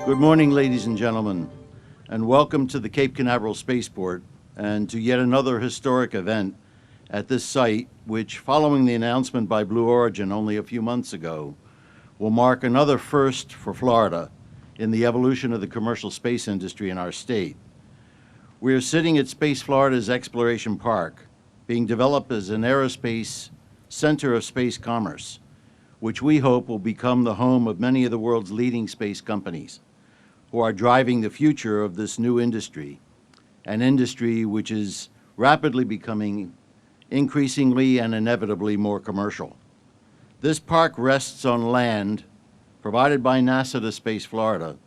Good morning, ladies and gentlemen, and welcome to the Cape Canaveral Spaceport and to yet another historic event at this site, which, following the announcement by Blue Origin only a few months ago, will mark another first for Florida in the evolution of the commercial space industry in our state. We are sitting at Space Florida's Exploration Park, being developed as an aerospace center of space commerce, which we hope will become the home of many of the world's leading space companies who are driving the future of this new industry, an industry which is rapidly becoming increasingly and inevitably more commercial. This park rests on land provided by NASA to Space Florida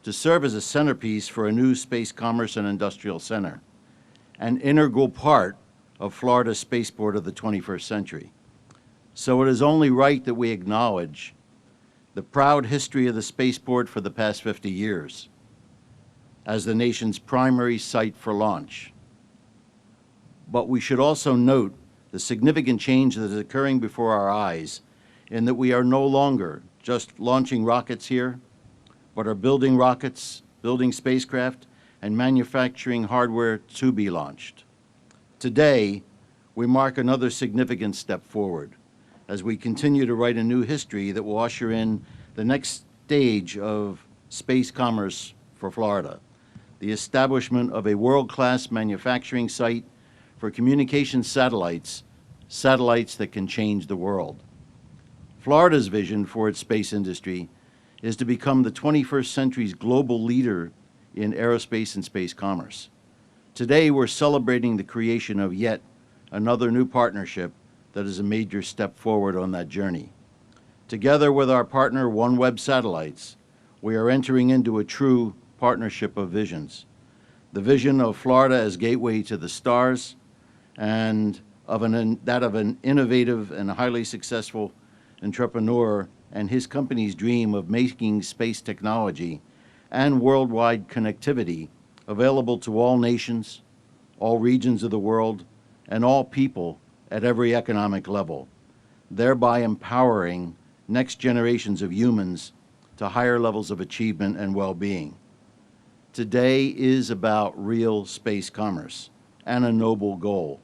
to serve as a centerpiece for a new space commerce and industrial center, an integral part of Florida's spaceport of the 21st century. So it is only right that we acknowledge the proud history of the spaceport for the past 50 years as the nation's primary site for launch. But we should also note the significant change that is occurring before our eyes in that we are no longer just launching rockets here, but are building rockets, building spacecraft, and manufacturing hardware to be launched. Today, we mark another significant step forward as we continue to write a new history that will usher in the next stage of space commerce for Florida, the establishment of a world-class manufacturing site for communication satellites that can change the world. Florida's vision for its space industry is to become the 21st century's global leader in aerospace and space commerce. Today, we're celebrating the creation of yet another new partnership that is a major step forward on that journey. Together with our partner, OneWeb Satellites, we are entering into a true partnership of visions. The vision of Florida as gateway to the stars and that of an innovative and highly successful entrepreneur and his company's dream of making space technology and worldwide connectivity available to all nations, all regions of the world, and all people at every economic level, thereby empowering next generations of humans to higher levels of achievement and well-being. Today is about real space commerce and a noble goal,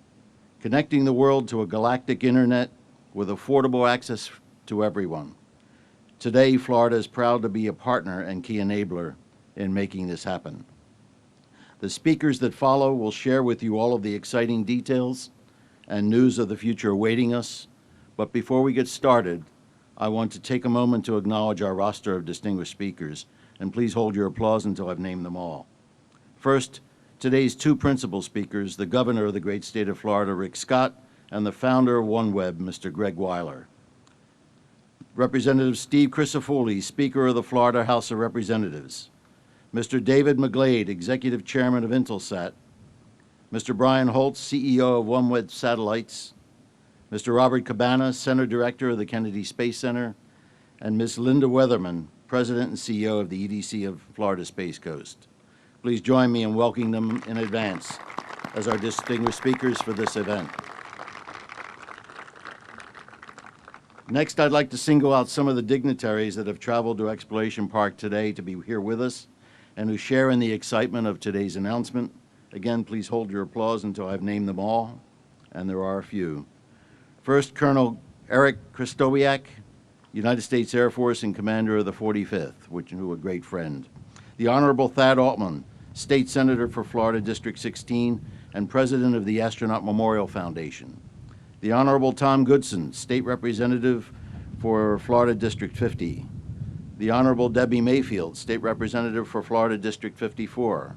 connecting the world to a galactic internet with affordable access to everyone. Today, Florida is proud to be a partner and key enabler in making this happen. The speakers that follow will share with you all of the exciting details and news of the future awaiting us. But before we get started, I want to take a moment to acknowledge our roster of distinguished speakers, and please hold your applause until I've named them all. First, today's two principal speakers, the governor of the great state of Florida, Rick Scott, and the founder of OneWeb, Mr. Greg Weiler. Representative Steve Crisafulli, Speaker of the Florida House of Representatives. Mr. David McGlade, Executive Chairman of Intelsat. Mr. Brian Holtz, CEO of OneWeb Satellites. Mr. Robert Cabana, Center Director of the Kennedy Space Center. And Ms. Linda Weatherman, President and CEO of the EDC of Florida Space Coast. Please join me in welcoming them in advance as our distinguished speakers for this event. Next, I'd like to single out some of the dignitaries that have traveled to Exploration Park today to be here with us and who share in the excitement of today's announcement. Again, please hold your applause until I've named them all, and there are a few. First, Colonel Eric Krystowiak, United States Air Force and Commander of the 45th, who a great friend. The Honorable Thad Altman, State Senator for Florida District 16 and President of the Astronaut Memorial Foundation. The Honorable Tom Goodson, State Representative for Florida District 50. The Honorable Debbie Mayfield, State Representative for Florida District 54.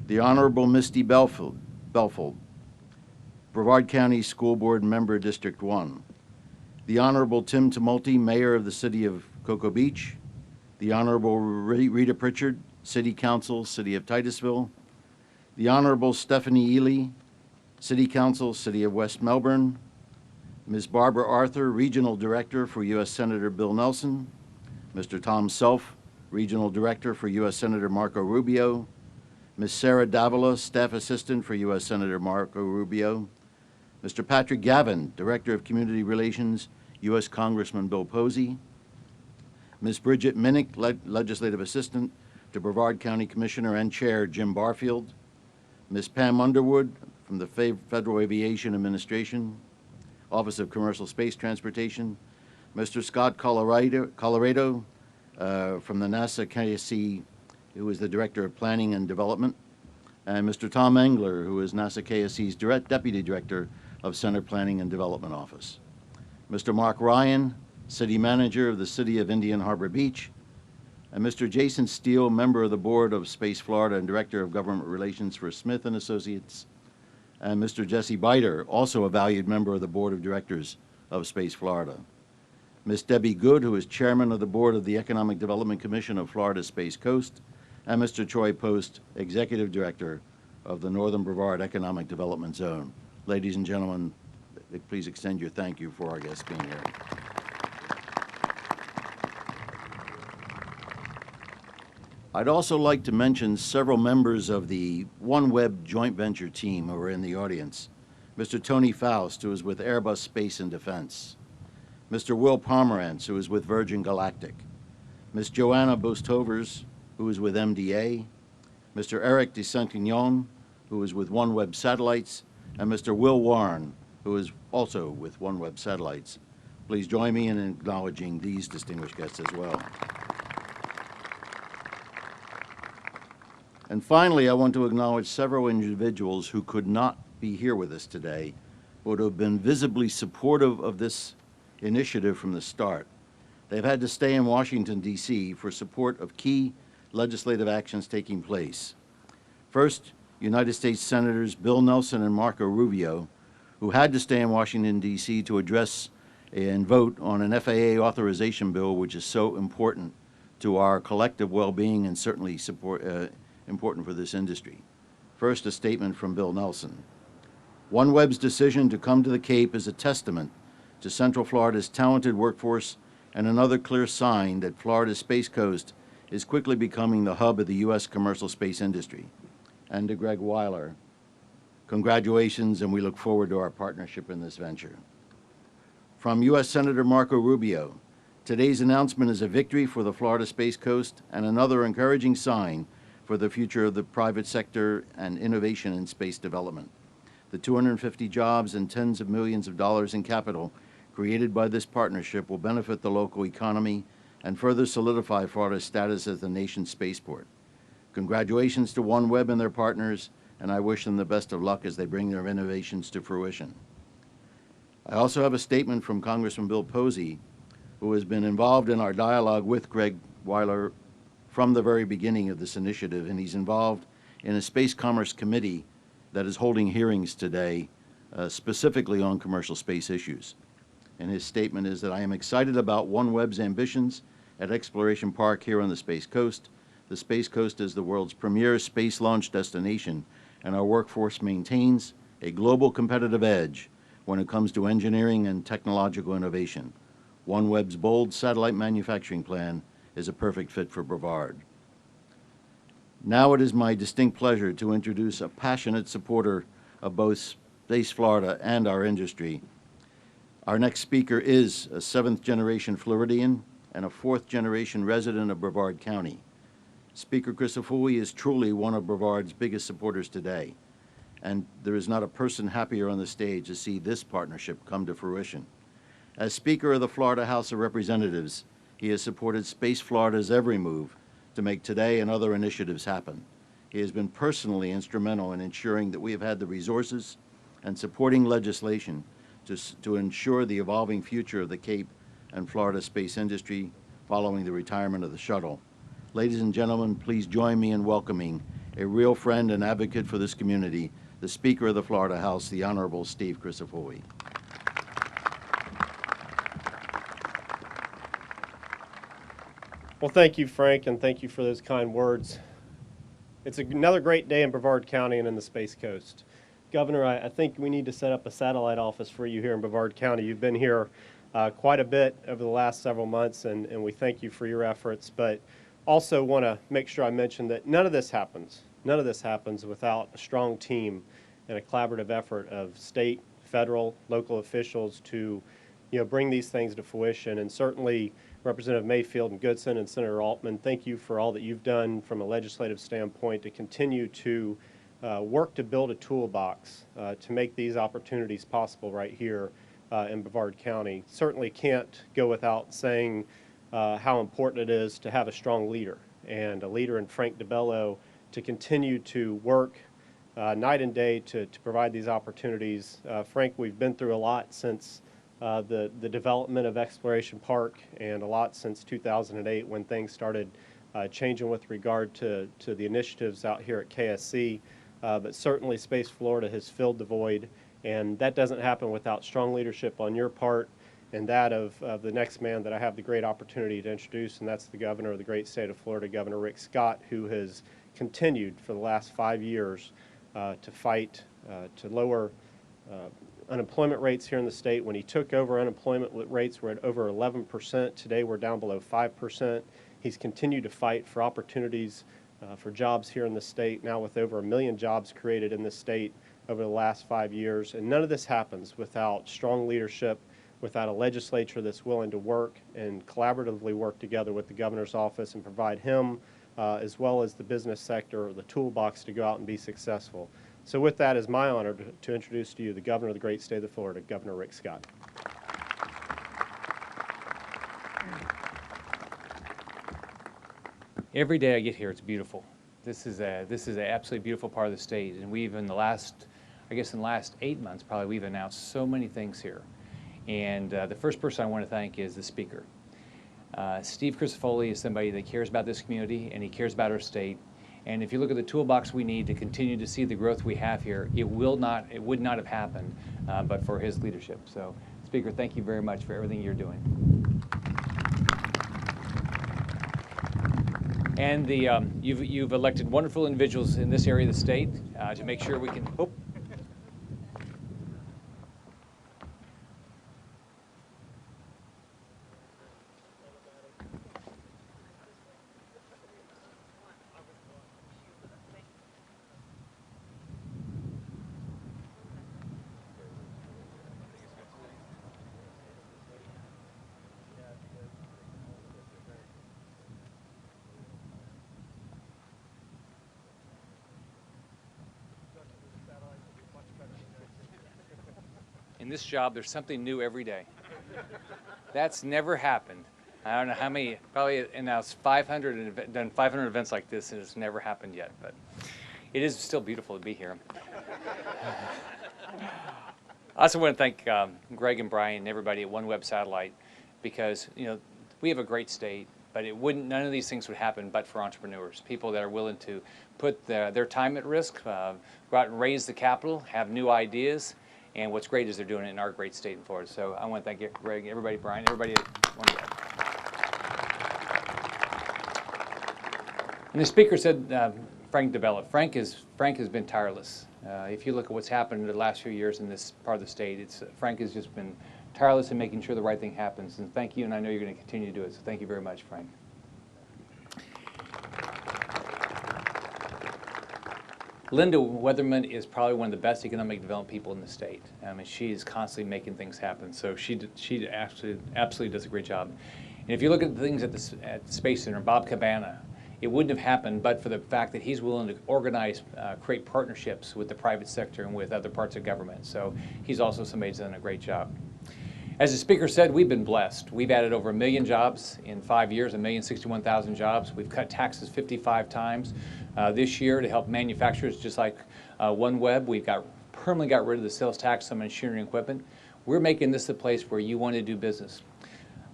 The Honorable Misty Belfield, Brevard County School Board Member, District 1. The Honorable Tim Tumulty, Mayor of the City of Cocoa Beach. The Honorable Rita Pritchard, City Council, City of Titusville. The Honorable Stephanie Ely, City Council, City of West Melbourne. Ms. Barbara Arthur, Regional Director for U.S. Senator Bill Nelson. Mr. Tom Self, Regional Director for U.S. Senator Marco Rubio. Ms. Sarah Davila, Staff Assistant for U.S. Senator Marco Rubio. Mr. Patrick Gavin, Director of Community Relations, U.S. Congressman Bill Posey. Ms. Bridget Minnick, Legislative Assistant to Brevard County Commissioner and Chair Jim Barfield, Ms. Pam Underwood from the Federal Aviation Administration, Office of Commercial Space Transportation, Mr. Scott Colorado from the NASA KSC, who is the Director of Planning and Development, and Mr. Tom Engler, who is NASA KSC's Deputy Director of Center Planning and Development Office. Mr. Mark Ryan, City Manager of the City of Indian Harbor Beach, and Mr. Jason Steele, Member of the Board of Space Florida and Director of Government Relations for Smith & Associates, and Mr. Jesse Biter, also a valued member of the Board of Directors of Space Florida. Ms. Debbie Good, who is Chairman of the Board of the Economic Development Commission of Florida's Space Coast, and Mr. Troy Post, Executive Director of the Northern Brevard Economic Development Zone. Ladies and gentlemen, please extend your thank you for our guests being here. I'd also like to mention several members of the OneWeb joint venture team who are in the audience. Mr. Tony Faust, who is with Airbus Space and Defense. Mr. Will Pomerantz, who is with Virgin Galactic. Ms. Joanna Bostovers, who is with MDA. Mr. Eric de Saint-Ignon, who is with OneWeb Satellites, and Mr. Will Warren, who is also with OneWeb Satellites. Please join me in acknowledging these distinguished guests as well. And finally, I want to acknowledge several individuals who could not be here with us today, but who have been visibly supportive of this initiative from the start. They've had to stay in Washington, D.C. for support of key legislative actions taking place. First, United States Senators Bill Nelson and Marco Rubio, who had to stay in Washington, D.C. to address and vote on an FAA authorization bill, which is so important to our collective well-being and certainly important for this industry. First, a statement from Bill Nelson. OneWeb's decision to come to the Cape is a testament to Central Florida's talented workforce and another clear sign that Florida's Space Coast is quickly becoming the hub of the U.S. commercial space industry. And to Greg Weiler, congratulations, and we look forward to our partnership in this venture. From U.S. Senator Marco Rubio, today's announcement is a victory for the Florida Space Coast and another encouraging sign for the future of the private sector and innovation in space development. The 250 jobs and tens of millions of dollars in capital created by this partnership will benefit the local economy and further solidify Florida's status as the nation's spaceport. Congratulations to OneWeb and their partners, and I wish them the best of luck as they bring their innovations to fruition. I also have a statement from Congressman Bill Posey, who has been involved in our dialogue with Greg Weiler from the very beginning of this initiative, and he's involved in a Space Commerce Committee that is holding hearings today specifically on commercial space issues. And his statement is that I am excited about OneWeb's ambitions at Exploration Park here on the Space Coast. The Space Coast is the world's premier space launch destination, and our workforce maintains a global competitive edge when it comes to engineering and technological innovation. OneWeb's bold satellite manufacturing plan is a perfect fit for Brevard. Now it is my distinct pleasure to introduce a passionate supporter of both Space Florida and our industry. Our next speaker is a seventh-generation Floridian and a fourth-generation resident of Brevard County. Speaker Crisafulli is truly one of Brevard's biggest supporters today, and there is not a person happier on the stage to see this partnership come to fruition. As Speaker of the Florida House of Representatives, he has supported Space Florida's every move to make today and other initiatives happen. He has been personally instrumental in ensuring that we have had the resources and supporting legislation to ensure the evolving future of the Cape and Florida space industry following the retirement of the shuttle. Ladies and gentlemen, please join me in welcoming a real friend and advocate for this community, the Speaker of the Florida House, the Honorable Steve Crisafulli. Well, thank you, Frank, and thank you for those kind words. It's another great day in Brevard County and in the Space Coast. Governor, I think we need to set up a satellite office for you here in Brevard County. You've been here quite a bit over the last several months, and we thank you for your efforts, but also want to make sure I mention that none of this happens without a strong team and a collaborative effort of state, federal, local officials to bring these things to fruition. And certainly Representative Mayfield and Goodson and Senator Altman, thank you for all that you've done from a legislative standpoint to continue to work to build a toolbox to make these opportunities possible right here in Brevard County. Certainly can't go without saying how important it is to have a strong leader, and a leader in Frank DeBello to continue to work night and day to provide these opportunities. Frank, we've been through a lot since the development of Exploration Park, and a lot since 2008 when things started changing with regard to the initiatives out here at KSC. But certainly Space Florida has filled the void, and that doesn't happen without strong leadership on your part and that of the next man that I have the great opportunity to introduce, and that's the governor of the great state of Florida, Governor Rick Scott, who has continued for the last 5 years to fight to lower unemployment rates here in the state. When he took over, unemployment rates were at over 11%. Today we're down below 5%. He's continued to fight for opportunities for jobs here in the state, now with over 1 million jobs created in this state over the last 5 years. And none of this happens without strong leadership, without a legislature that's willing to work and collaboratively work together with the governor's office and provide him as well as the business sector the toolbox to go out and be successful. So with that, it's my honor to introduce to you the governor of the great state of Florida, Governor Rick Scott. Every day I get here, it's beautiful. This is an absolutely beautiful part of the state, and we've in the last 8 months probably, we've announced so many things here. And the first person I want to thank is the speaker. Steve Crisafulli is somebody that cares about this community and he cares about our state. And if you look at the toolbox we need to continue to see the growth we have here, it would not have happened but for his leadership. So, Speaker, thank you very much for everything you're doing. And you've elected wonderful individuals in this area of the state to make sure we can. Oh. In this job, there's something new every day. That's never happened. I don't know how many, probably announced 500, done 500 events like this, and it's never happened yet, but it is still beautiful to be here. I also want to thank Greg and Brian and everybody at OneWeb Satellite, because we have a great state, but none of these things would happen but for entrepreneurs, people that are willing to put their time at risk, go out and raise the capital, have new ideas. And what's great is they're doing it in our great state in Florida. So I want to thank you, Greg, everybody, Brian, everybody at OneWeb. And the speaker said Frank DeBello. Frank has been tireless. If you look at what's happened in the last few years in this part of the state, Frank has just been tireless in making sure the right thing happens. And thank you, and I know you're going to continue to do it. So thank you very much, Frank. Linda Weatherman is probably one of the best economic development people in the state. I mean, she is constantly making things happen. So she absolutely does a great job. And if you look at the things at the Space Center, Bob Cabana, it wouldn't have happened but for the fact that he's willing to organize, create partnerships with the private sector and with other parts of government. So he's also somebody who's done a great job. As the speaker said, we've been blessed. We've added over 1 million jobs in 5 years, 1,061,000 jobs. We've cut taxes 55 times this year to help manufacturers, just like OneWeb. We've permanently got rid of the sales tax on machinery and equipment. We're making this a place where you want to do business.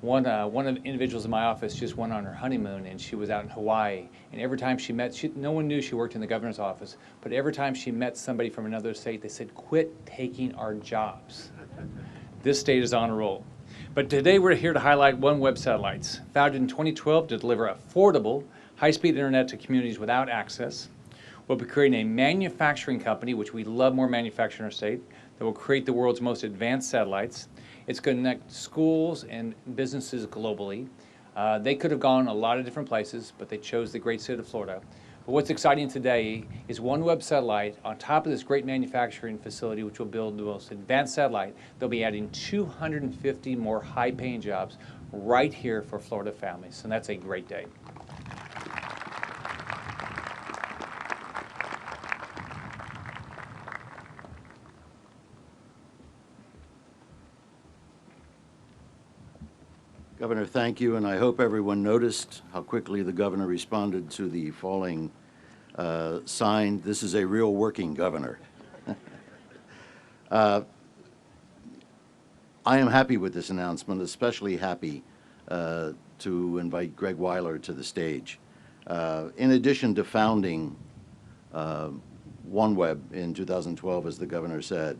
One of the individuals in my office just went on her honeymoon, and she was out in Hawaii. And every time she met, no one knew she worked in the governor's office, but every time she met somebody from another state, they said, "Quit taking our jobs." This state is on a roll. But today we're here to highlight OneWeb Satellites, founded in 2012 to deliver affordable, high-speed internet to communities without access. We'll be creating a manufacturing company, which we love more manufacturing in our state, that will create the world's most advanced satellites. It's going to connect schools and businesses globally. They could have gone a lot of different places, but they chose the great state of Florida But what's exciting today is OneWeb satellite on top of this great manufacturing facility, which will build the most advanced satellite. They'll be adding 250 more high-paying jobs right here for Florida families, and that's a great day. Governor, thank you, and I hope everyone noticed how quickly the governor responded to the falling sign. This is a real working governor. I am happy with this announcement, especially happy to invite Greg Weiler to the stage. In addition to founding OneWeb in 2012, as the governor said,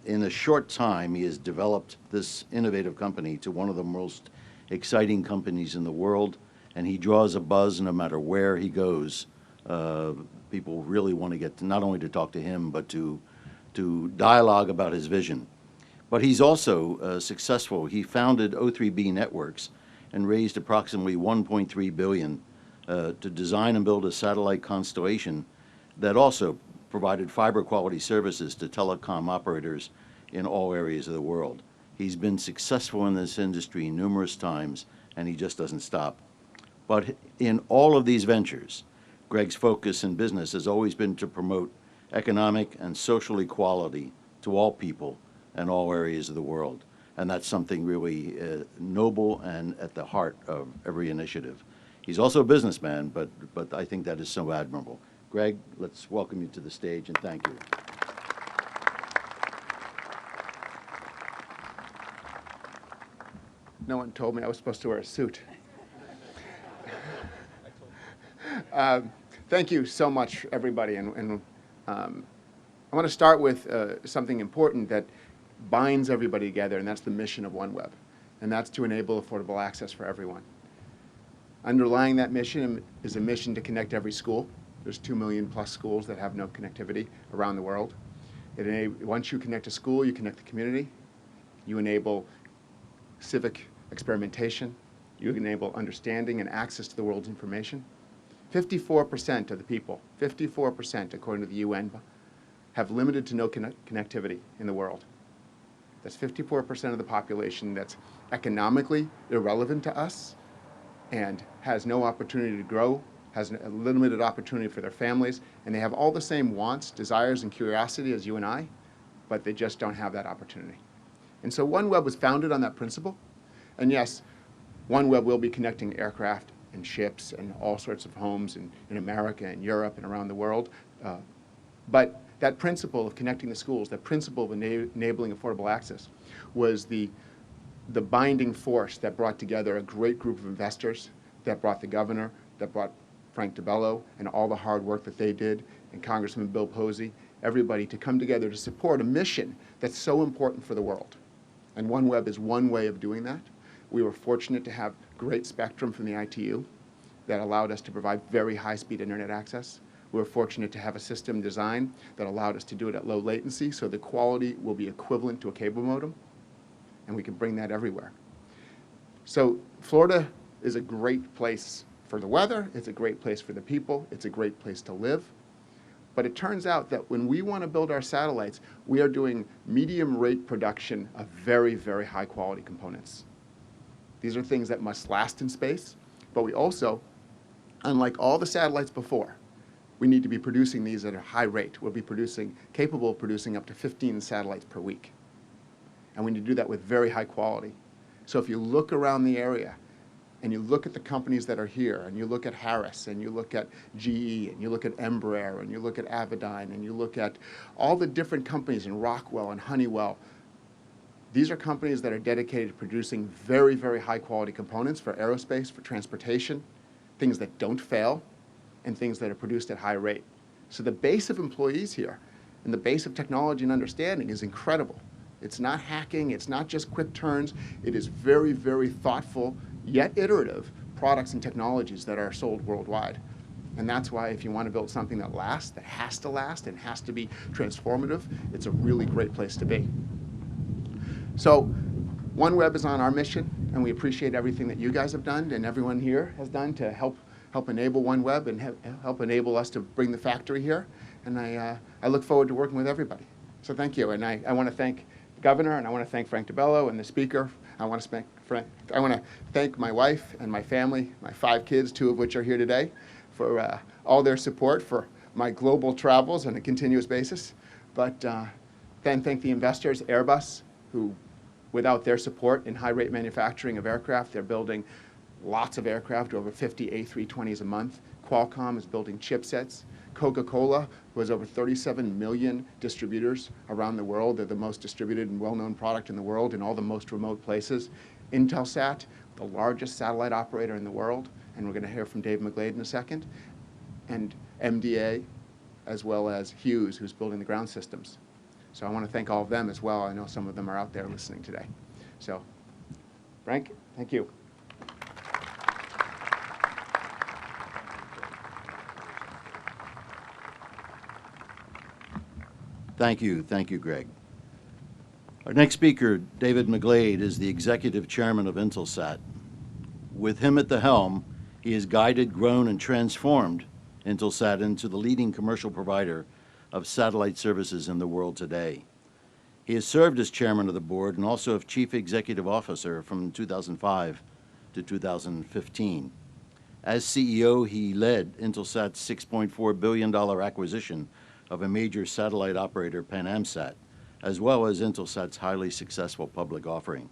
in a short time, he has developed this innovative company to one of the most exciting companies in the world, and he draws a buzz no matter where he goes. People really want to get to, not only to talk to him, but to dialogue about his vision. But he's also successful. He founded O3B Networks and raised approximately $1.3 billion to design and build a satellite constellation that also provided fiber quality services to telecom operators in all areas of the world. He's been successful in this industry numerous times, and he just doesn't stop. But in all of these ventures, Greg's focus in business has always been to promote economic and social equality to all people and all areas of the world. And that's something really noble and at the heart of every initiative. He's also a businessman, but I think that is so admirable. Greg, let's welcome you to the stage, and thank you. No one told me I was supposed to wear a suit. Thank you so much, everybody. And I want to start with something important that binds everybody together, and that's the mission of OneWeb, and that's to enable affordable access for everyone. Underlying that mission is a mission to connect every school. There's 2 million plus schools that have no connectivity around the world. Once you connect a school, you connect the community. You enable civic experimentation. You enable understanding and access to the world's information. 54% of the people, 54% according to the UN, have limited to no connectivity in the world. That's 54% of the population that's economically irrelevant to us and has no opportunity to grow, has a limited opportunity for their families, and they have all the same wants, desires, and curiosity as you and I, but they just don't have that opportunity. And so OneWeb was founded on that principle. And yes, OneWeb will be connecting aircraft and ships and all sorts of homes in America and Europe and around the world. But that principle of connecting the schools, that principle of enabling affordable access, was the binding force that brought together a great group of investors, that brought the governor, that brought Frank DeBello and all the hard work that they did, and Congressman Bill Posey, everybody to come together to support a mission that's so important for the world. And OneWeb is one way of doing that. We were fortunate to have great spectrum from the ITU that allowed us to provide very high-speed internet access. We were fortunate to have a system design that allowed us to do it at low latency, so the quality will be equivalent to a cable modem, and we can bring that everywhere. So Florida is a great place for the weather, it's a great place for the people, it's a great place to live. But it turns out that when we want to build our satellites, we are doing medium rate production of very, very high quality components. These are things that must last in space, but we also, unlike all the satellites before, we need to be producing these at a high rate. We'll be capable of producing up to 15 satellites per week. And we need to do that with very high quality. So if you look around the area, and you look at the companies that are here, and you look at Harris, and you look at GE, and you look at Embraer, and you look at Avidyne, and you look at all the different companies in Rockwell and Honeywell, these are companies that are dedicated to producing very, very high quality components for aerospace, for transportation, things that don't fail, and things that are produced at high rate. So the base of employees here, and the base of technology and understanding is incredible. It's not hacking, it's not just quick turns, it is very, very thoughtful, yet iterative products and technologies that are sold worldwide. And that's why if you want to build something that lasts, that has to last and has to be transformative, it's a really great place to be. So OneWeb is on our mission, and we appreciate everything that you guys have done and everyone here has done to help help enable OneWeb and help enable us to bring the factory here. And I look forward to working with everybody. So thank you. And I want to thank the governor, and I want to thank Frank DeBello and the speaker. I want to thank my wife and my family, my 5 kids, 2 of which are here today, for all their support for my global travels on a continuous basis. But then thank the investors, Airbus, who, without their support in high-rate manufacturing of aircraft, they're building lots of aircraft, over 50 A320s a month. Qualcomm is building chipsets. Coca-Cola, who has over 37 million distributors around the world. They're the most distributed and well-known product in the world in all the most remote places. Intelsat, the largest satellite operator in the world, and we're going to hear from Dave McGlade in a second. And MDA, as well as Hughes, who's building the ground systems. So I want to thank all of them as well. I know some of them are out there listening today. So, Frank, thank you. Thank you, Greg. Our next speaker, David McGlade, is the executive chairman of Intelsat. With him at the helm, he has guided, grown, and transformed Intelsat into the leading commercial provider of satellite services in the world today. He has served as chairman of the board and also as chief executive officer from 2005 to 2015. As CEO, he led Intelsat's $6.4 billion acquisition of a major satellite operator, PanAmSat, as well as Intelsat's highly successful public offering.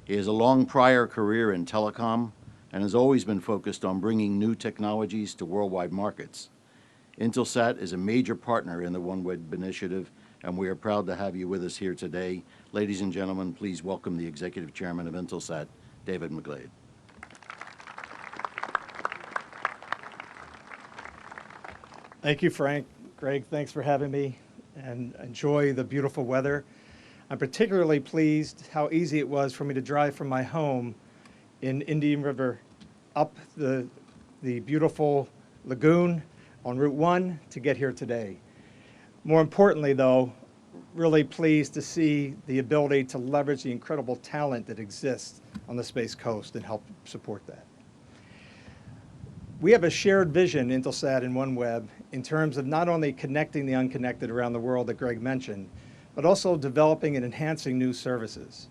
He has a long prior career in telecom and has always been focused on bringing new technologies to worldwide markets. Intelsat is a major partner in the OneWeb initiative, and we are proud to have you with us here today. Ladies and gentlemen, please welcome the executive chairman of Intelsat, David McGlade. Thank you, Frank. Greg, thanks for having me, and enjoy the beautiful weather. I'm particularly pleased how easy it was for me to drive from my home in Indian River up the beautiful lagoon on Route 1 to get here today. More importantly, though, really pleased to see the ability to leverage the incredible talent that exists on the Space Coast and help support that. We have a shared vision, Intelsat and OneWeb, in terms of not only connecting the unconnected around the world that Greg mentioned, but also developing and enhancing new services.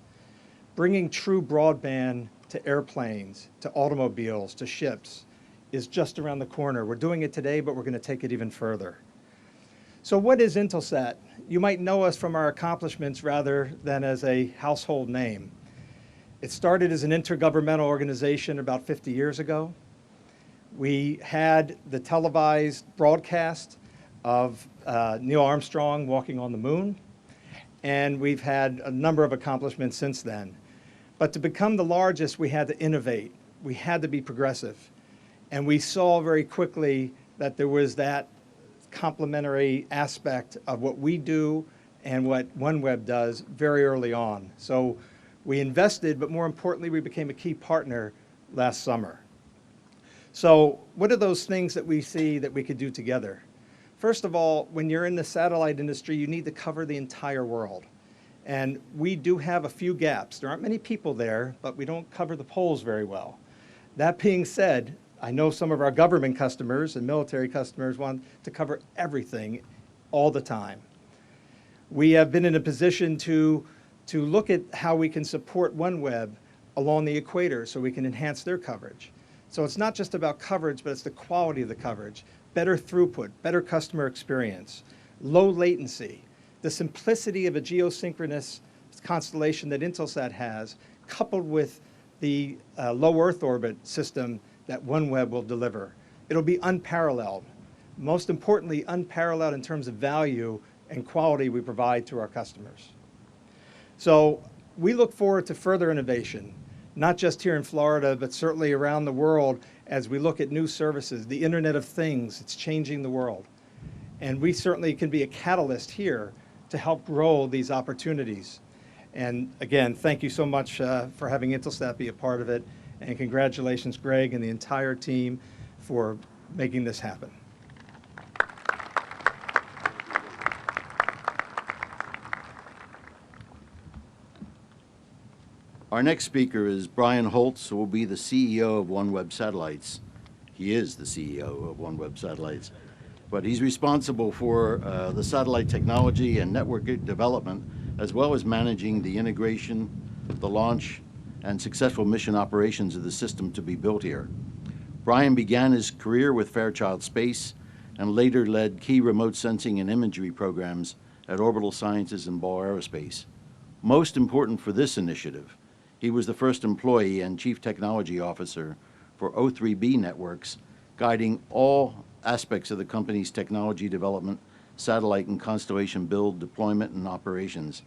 Bringing true broadband to airplanes, to automobiles, to ships is just around the corner. We're doing it today, but we're going to take it even further. So what is Intelsat? You might know us from our accomplishments rather than as a household name. It started as an intergovernmental organization about 50 years ago. We had the televised broadcast of Neil Armstrong walking on the moon, and we've had a number of accomplishments since then. But to become the largest, we had to innovate. We had to be progressive. And we saw very quickly that there was that complementary aspect of what we do and what OneWeb does very early on. So we invested, but more importantly, we became a key partner last summer. So what are those things that we see that we could do together? First of all, when you're in the satellite industry, you need to cover the entire world. And we do have a few gaps. There aren't many people there, but we don't cover the poles very well. That being said, I know some of our government customers and military customers want to cover everything all the time. We have been in a position to look at how we can support OneWeb along the equator so we can enhance their coverage. So it's not just about coverage, but it's the quality of the coverage, better throughput, better customer experience, low latency, the simplicity of a geosynchronous constellation that Intelsat has, coupled with the low Earth orbit system that OneWeb will deliver. It'll be unparalleled. Most importantly, unparalleled in terms of value and quality we provide to our customers. So we look forward to further innovation, not just here in Florida, but certainly around the world as we look at new services. The Internet of Things, it's changing the world. And we certainly can be a catalyst here to help grow these opportunities. And again, thank you so much for having Intelsat be a part of it. And congratulations, Greg and the entire team, for making this happen. Our next speaker is Brian Holtz, who will be the CEO of OneWeb Satellites. He is the CEO of OneWeb Satellites. But he's responsible for the satellite technology and network development, as well as managing the integration, the launch, and successful mission operations of the system to be built here. Brian began his career with Fairchild Space and later led key remote sensing and imagery programs at Orbital Sciences and Ball Aerospace. Most important for this initiative, he was the first employee and chief technology officer for O3B Networks, guiding all aspects of the company's technology development, satellite and constellation build, deployment, and operations,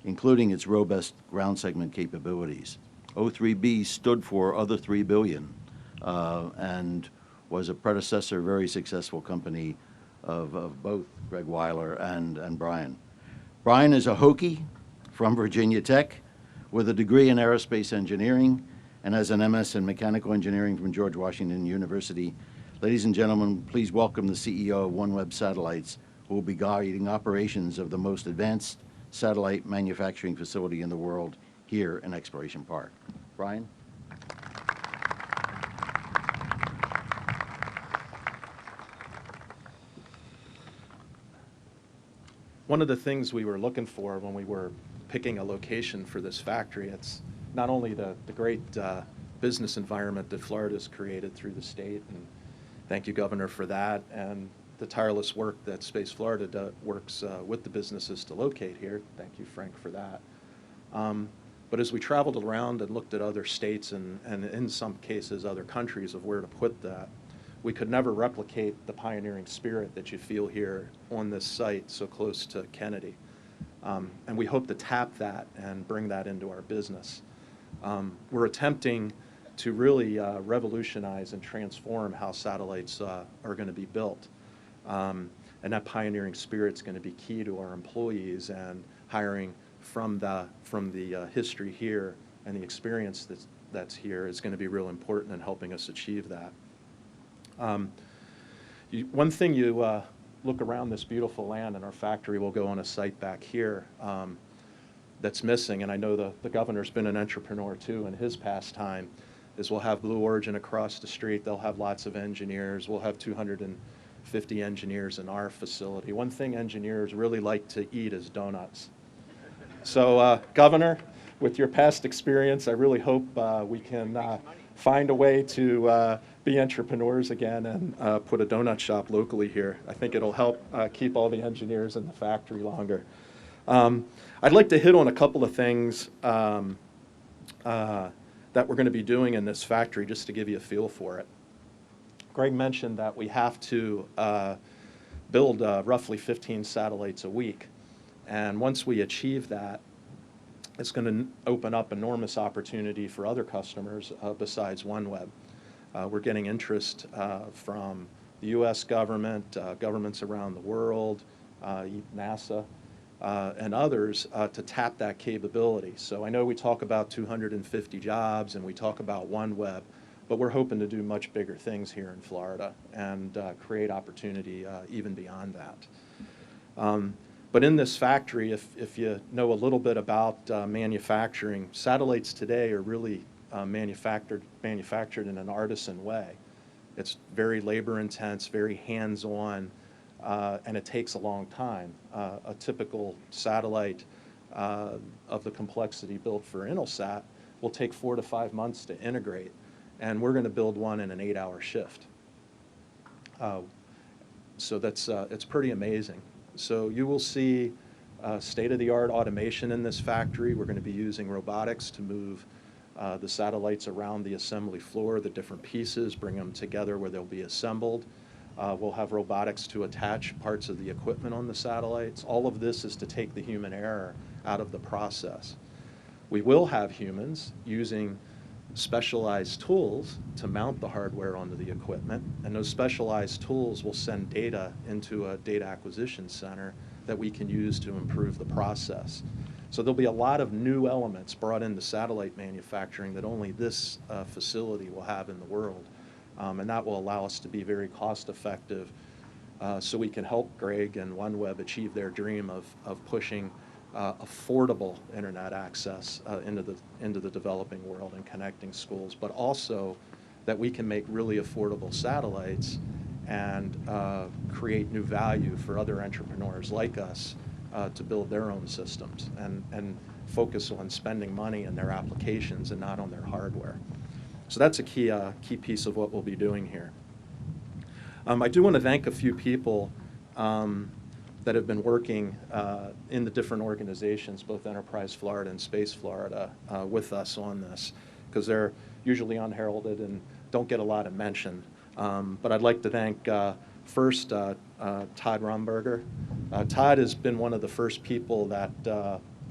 including its robust ground segment capabilities. O3B stood for Other 3 Billion and was a predecessor, very successful company of both Greg Weiler and Brian. Brian is a Hokie from Virginia Tech with a degree in aerospace engineering and has an MS in mechanical engineering from George Washington University. Ladies and gentlemen, please welcome the CEO of OneWeb Satellites, who will be guiding operations of the most advanced satellite manufacturing facility in the world here in Exploration Park. Brian? One of the things we were looking for when we were picking a location for this factory, it's not only the great business environment that Florida's created through the state, and thank you, Governor, for that, and the tireless work that Space Florida works with the businesses to locate here. Thank you, Frank, for that. But as we traveled around and looked at other states and in some cases other countries of where to put that, we could never replicate the pioneering spirit that you feel here on this site so close to Kennedy. And we hope to tap that and bring that into our business. We're attempting to really revolutionize and transform how satellites are going to be built. And that pioneering spirit's going to be key to our employees, and hiring from the history here and the experience that's here is going to be real important in helping us achieve that. One thing you look around this beautiful land, and our factory will go on a site back here that's missing, and I know the governor's been an entrepreneur too in his pastime, is we'll have Blue Origin across the street. They'll have lots of engineers. We'll have 250 engineers in our facility. One thing engineers really like to eat is donuts. So, Governor, with your past experience, I really hope we can find a way to be entrepreneurs again and put a donut shop locally here. I think it'll help keep all the engineers in the factory longer. I'd like to hit on a couple of things that we're going to be doing in this factory, just to give you a feel for it. Greg mentioned that we have to build roughly 15 satellites a week. And once we achieve that, it's going to open up enormous opportunity for other customers besides OneWeb. We're getting interest from the U.S. government, governments around the world, NASA, and others to tap that capability. So I know we talk about 250 jobs and we talk about OneWeb, but we're hoping to do much bigger things here in Florida and create opportunity even beyond that. But in this factory, if you know a little bit about manufacturing, satellites today are really manufactured in an artisan way. It's very labor intense, very hands-on, and it takes a long time. A typical satellite of the complexity built for Intelsat will take 4 to 5 months to integrate, and we're going to build one in an 8-hour shift. So that's it's pretty amazing. So you will see state-of-the-art automation in this factory. We're going to be using robotics to move the satellites around the assembly floor, the different pieces, bring them together where they'll be assembled. We'll have robotics to attach parts of the equipment on the satellites. All of this is to take the human error out of the process. We will have humans using specialized tools to mount the hardware onto the equipment, and those specialized tools will send data into a data acquisition center that we can use to improve the process. So there'll be a lot of new elements brought into satellite manufacturing that only this facility will have in the world, and that will allow us to be very cost effective so we can help Greg and OneWeb achieve their dream of pushing affordable internet access into the developing world and connecting schools, but also that we can make really affordable satellites and create new value for other entrepreneurs like us to build their own systems and focus on spending money in their applications and not on their hardware. So that's a key piece of what we'll be doing here. I do want to thank a few people that have been working in the different organizations, both Enterprise Florida and Space Florida, with us on this, because they're usually unheralded and don't get a lot of mention. But I'd like to thank first Todd Romberger. Todd has been one of the first people that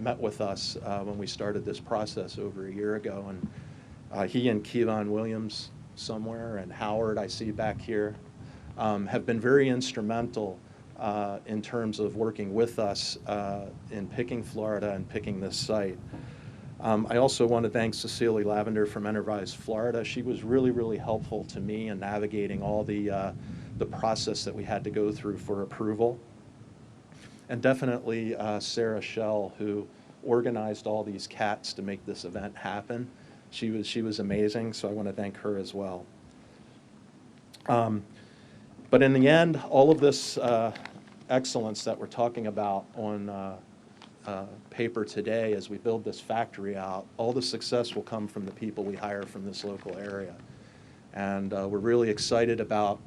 met with us when we started this process over a year ago, and he and Kevon Williams somewhere, and Howard I see back here, have been very instrumental in terms of working with us in picking Florida and picking this site. I also want to thank Cecilia Lavender from Enterprise Florida. She was really, really helpful to me in navigating all the process that we had to go through for approval. And definitely Sarah Schell, who organized all these cats to make this event happen. She was amazing, so I want to thank her as well. But in the end, all of this excellence that we're talking about on paper today as we build this factory out, all the success will come from the people we hire from this local area. And we're really excited about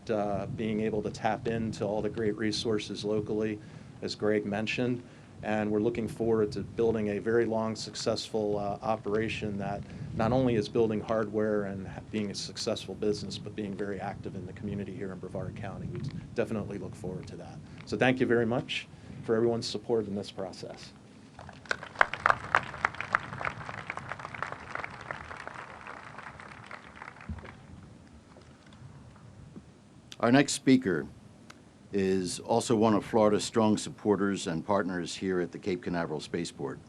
being able to tap into all the great resources locally, as Greg mentioned. And we're looking forward to building a very long, successful operation that not only is building hardware and being a successful business, but being very active in the community here in Brevard County. We definitely look forward to that. So thank you very much for everyone's support in this process. Our next speaker is also one of Florida's strong supporters and partners here at the Cape Canaveral Spaceport.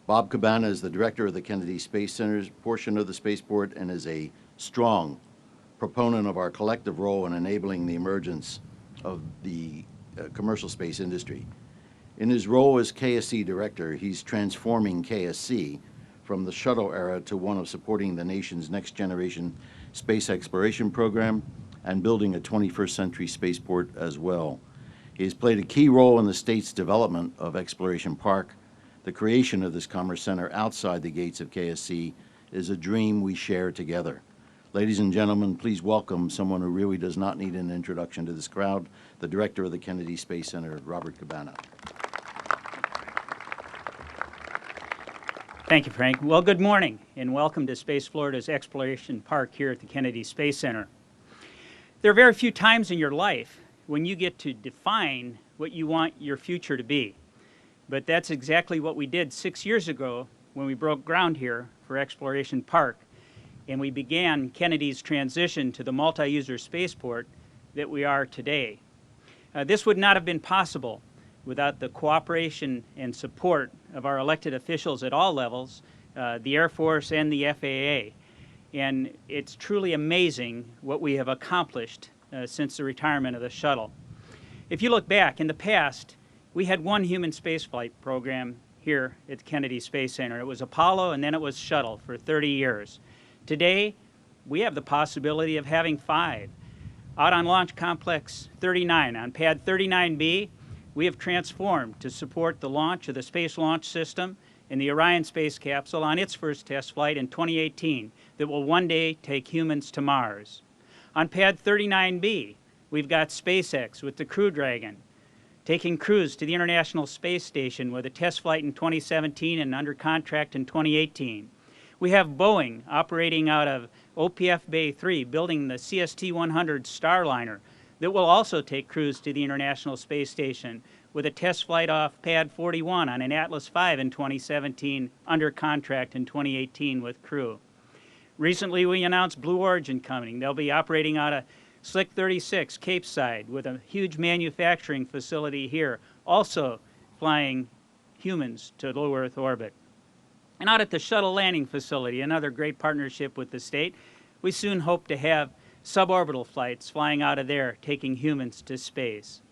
Bob Cabana is the director of the Kennedy Space Center's portion of the spaceport and is a strong proponent of our collective role in enabling the emergence of the commercial space industry. In his role as KSC director, he's transforming KSC from the shuttle era to one of supporting the nation's next generation space exploration program and building a 21st century spaceport as well. He has played a key role in the state's development of Exploration Park. The creation of this Commerce Center outside the gates of KSC is a dream we share together. Ladies and gentlemen, please welcome someone who really does not need an introduction to this crowd, the director of the Kennedy Space Center, Robert Cabana. Thank you, Frank. Well, good morning, and welcome to Space Florida's Exploration Park here at the Kennedy Space Center. There are very few times in your life when you get to define what you want your future to be. But that's exactly what we did 6 years ago when we broke ground here for Exploration Park, and we began Kennedy's transition to the multi-user spaceport that we are today. This would not have been possible without the cooperation and support of our elected officials at all levels, the Air Force and the FAA. And it's truly amazing what we have accomplished since the retirement of the shuttle. If you look back, in the past, we had one human spaceflight program here at the Kennedy Space Center. It was Apollo, and then it was Shuttle for 30 years. Today, we have the possibility of having 5. Out on Launch Complex 39, on Pad 39B, we have transformed to support the launch of the Space Launch System and the Orion space capsule on its first test flight in 2018 that will one day take humans to Mars. On Pad 39B, we've got SpaceX with the Crew Dragon, taking crews to the International Space Station with a test flight in 2017 and under contract in 2018. We have Boeing operating out of OPF Bay 3, building the CST-100 Starliner that will also take crews to the International Space Station with a test flight off Pad 41 on an Atlas V in 2017, under contract in 2018 with crew. Recently, we announced Blue Origin coming. They'll be operating out of Slick 36, Cape Side, with a huge manufacturing facility here, also flying humans to low Earth orbit. And out at the Shuttle Landing Facility, another great partnership with the state, we soon hope to have suborbital flights flying out of there, taking humans to space.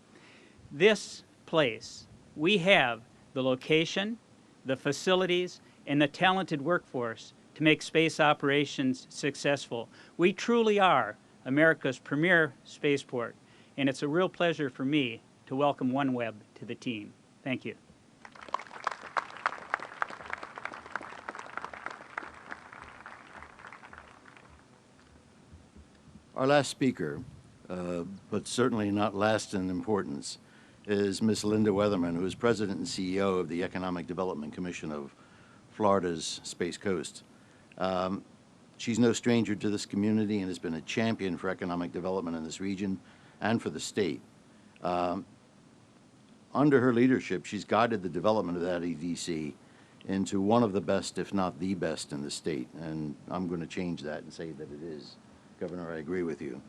This place, we have the location, the facilities, and the talented workforce to make space operations successful. We truly are America's premier spaceport, and it's a real pleasure for me to welcome OneWeb to the team. Thank you. Our last speaker, but certainly not last in importance, is Ms. Linda Weatherman, who is President and CEO of the Economic Development Commission of Florida's Space Coast. She's no stranger to this community and has been a champion for economic development in this region and for the state. Under her leadership, she's guided the development of that EDC into one of the best, if not the best, in the state. And I'm going to change that and say that it is. Governor, I agree with you.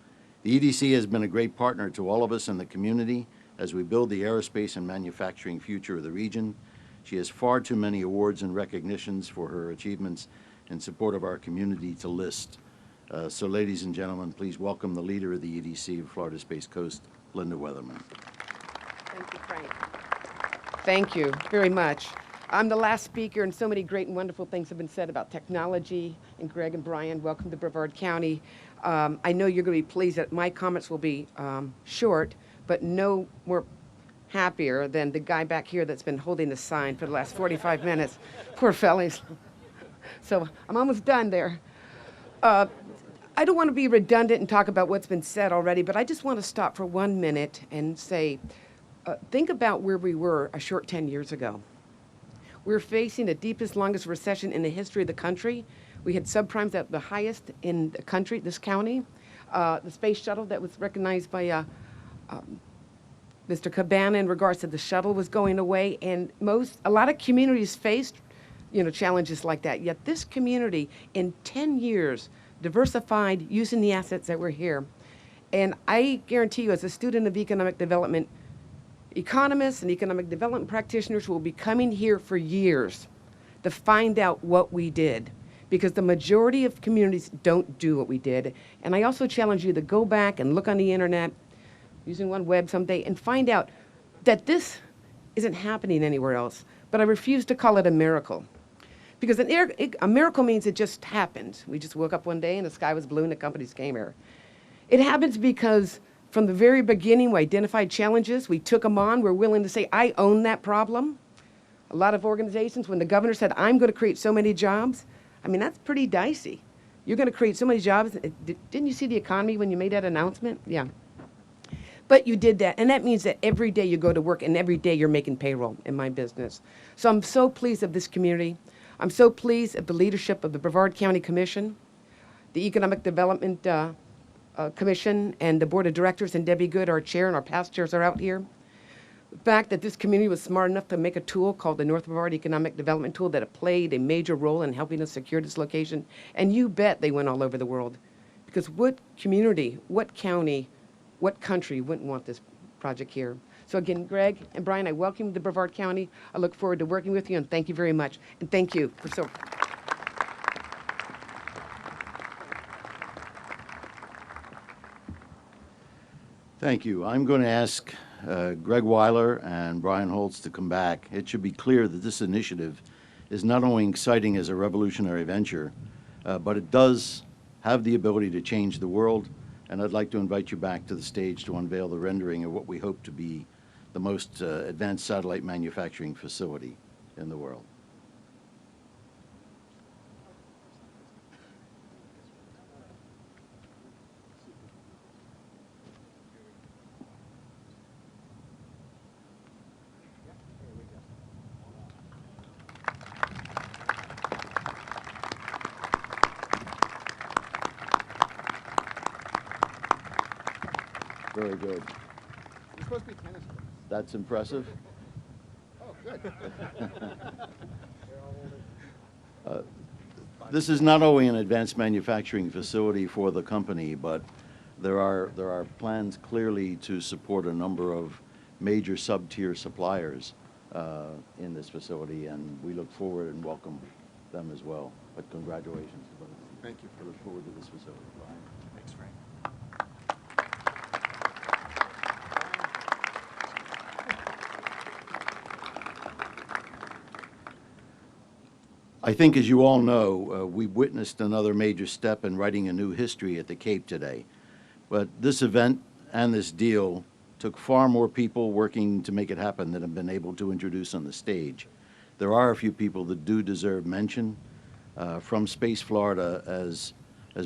The EDC has been a great partner to all of us in the community as we build the aerospace and manufacturing future of the region. She has far too many awards and recognitions for her achievements in support of our community to list. So, ladies and gentlemen, please welcome the leader of the EDC of Florida Space Coast, Linda Weatherman. Thank you, Frank. Thank you very much. I'm the last speaker, and so many great and wonderful things have been said about technology. And Greg and Brian, welcome to Brevard County. I know you're going to be pleased that my comments will be short, but no more happier than the guy back here that's been holding the sign for the last 45 minutes. Poor fellas. So I'm almost done there. I don't want to be redundant and talk about what's been said already, but I just want to stop for 1 minute and say, think about where we were a short 10 years ago. We're facing the deepest, longest recession in the history of the country. We had subprimes at the highest in the country, this county. The space shuttle that was recognized by Mr. Cabana in regards to the shuttle was going away, and a lot of communities faced, challenges like that. Yet this community, in 10 years, diversified using the assets that were here. And I guarantee you, as a student of economic development, economists and economic development practitioners will be coming here for years to find out what we did, because the majority of communities don't do what we did. And I also challenge you to go back and look on the internet, using OneWeb someday, and find out that this isn't happening anywhere else. But I refuse to call it a miracle, because a miracle means it just happened. We just woke up one day and the sky was blue and the companies came here. It happens because from the very beginning, we identified challenges, we took them on, we're willing to say, I own that problem. A lot of organizations, when the governor said, I'm going to create so many jobs, I mean, that's pretty dicey. You're going to create so many jobs. Didn't you see the economy when you made that announcement? Yeah. But you did that, and that means that every day you go to work and every day you're making payroll in my business. So I'm so pleased of this community. I'm so pleased of the leadership of the Brevard County Commission, the Economic Development Commission, and the Board of Directors, and Debbie Good, our chair, and our past chairs are out here. The fact that this community was smart enough to make a tool called the North Brevard Economic Development Tool that played a major role in helping us secure this location. And you bet they went all over the world. Because what community, what county, what country wouldn't want this project here? So again, Greg and Brian, I welcome you to Brevard County. I look forward to working with you, and thank you very much. And thank you for so. Thank you. I'm going to ask Greg Weiler and Brian Holtz to come back. It should be clear that this initiative is not only exciting as a revolutionary venture, but it does have the ability to change the world. And I'd like to invite you back to the stage to unveil the rendering of what we hope to be the most advanced satellite manufacturing facility in the world. Very good. It's supposed to be tennis courts. That's impressive. Oh, good. This is not only an advanced manufacturing facility for the company, but there are plans clearly to support a number of major sub-tier suppliers in this facility, and we look forward and welcome them as well. But congratulations to both of you. Thank you. I look forward to this facility. Brian. Thanks, Frank. I think, as you all know, we witnessed another major step in writing a new history at the Cape today. But this event and this deal took far more people working to make it happen than have been able to introduce on the stage. There are a few people that do deserve mention. From Space Florida, as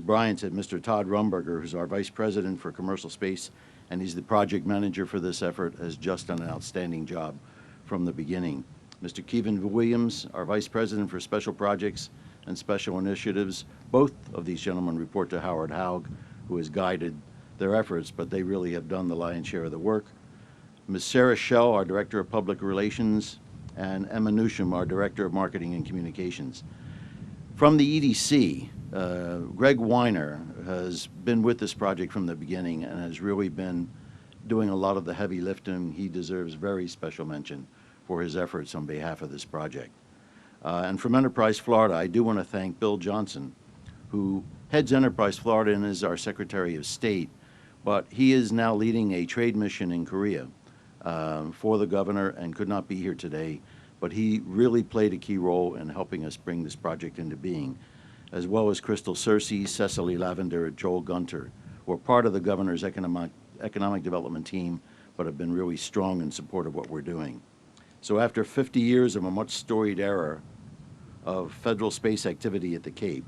Brian said, Mr. Todd Rumberger, who's our Vice President for Commercial Space, and he's the project manager for this effort, has just done an outstanding job from the beginning. Mr. Kevin Williams, our Vice President for Special Projects and Special Initiatives. Both of these gentlemen report to Howard Haug, who has guided their efforts, but they really have done the lion's share of the work. Ms. Sarah Schell, our Director of Public Relations, and Emma Newsham, our Director of Marketing and Communications. From the EDC, Greg Weiner has been with this project from the beginning and has really been doing a lot of the heavy lifting. He deserves very special mention for his efforts on behalf of this project. And from Enterprise Florida, I do want to thank Bill Johnson, who heads Enterprise Florida and is our Secretary of State, but he is now leading a trade mission in Korea for the governor and could not be here today, but he really played a key role in helping us bring this project into being, as well as Crystal Searcy, Cecily Lavender, and Joel Gunter, who are part of the governor's economic development team, but have been really strong in support of what we're doing. So after 50 years of a much storied era of federal space activity at the Cape,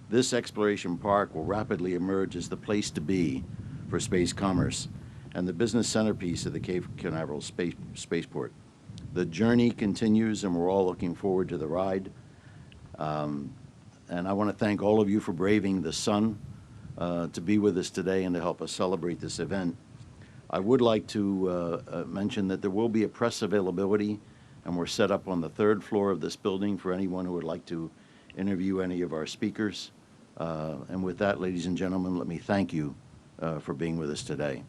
this exploration park will rapidly emerge as the place to be for space commerce and the business centerpiece of the Cape Canaveral spaceport. The journey continues, and we're all looking forward to the ride. And I want to thank all of you for braving the sun to be with us today and to help us celebrate this event. I would like to mention that there will be a press availability, and we're set up on the 3rd floor of this building for anyone who would like to interview any of our speakers. And with that, ladies and gentlemen, let me thank you for being with us today.